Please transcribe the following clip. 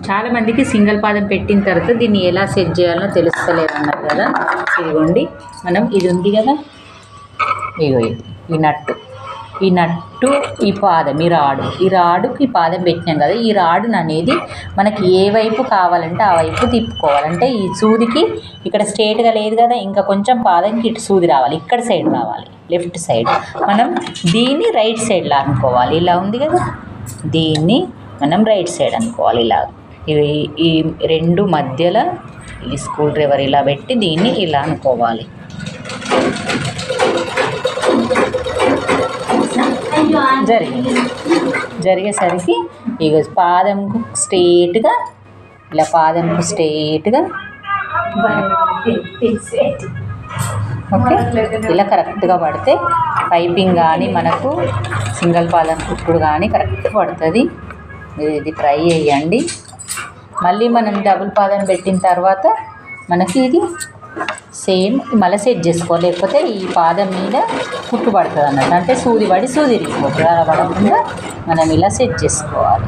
చాలామందికి సింగిల్ పాదం పెట్టిన తర్వాత దీన్ని ఎలా సెట్ చేయాలో తెలుస్తలేదు అన్నారు కదా. ఇదిగోండి, మనం ఇది ఉంది కదా, ఇగో ఈ నట్టు ఈ పాదం, ఈ రాడుకి పాదం పెట్టినాం కదా. ఈ రాడును అనేది మనకి ఏ వైపు కావాలంటే ఆ వైపు తిప్పుకోవాలంటే ఈ సూదికి ఇక్కడ స్ట్రేట్గా లేదు కదా, ఇంకా కొంచెం పాదంకి ఇటు సూది రావాలి, ఇక్కడ సైడ్ రావాలి, లెఫ్ట్ సైడ్. మనం దీన్ని రైట్ సైడ్లో అనుకోవాలి. ఇలా ఉంది కదా, దీన్ని మనం రైట్ సైడ్ అనుకోవాలి. ఇలా ఈ రెండు మధ్యలో ఈ స్క్రూ డ్రైవర్ ఇలా పెట్టి దీన్ని ఇలా అనుకోవాలి. జరిగేసరికి ఇక పాదంకు స్ట్రేట్గా ఇలా పాదంకు స్ట్రేట్గా ఓకే, ఇలా కరెక్ట్గా పడితే పైపింగ్ కానీ మనకు సింగిల్ పాదం కుట్టుడు కానీ కరెక్ట్ పడుతుంది. ఇది ట్రై చేయండి. మళ్ళీ మనం డబుల్ పాదం పెట్టిన తర్వాత మనకి ఇది సేమ్ మళ్ళీ సెట్ చేసుకోవాలి, లేకపోతే ఈ పాదం మీద కుట్టు పడుతుంది అన్నట్టు, అంటే సూది పడి సూది ఇరిగిపోతుంది. అలా పడకుండా మనం ఇలా సెట్ చేసుకోవాలి.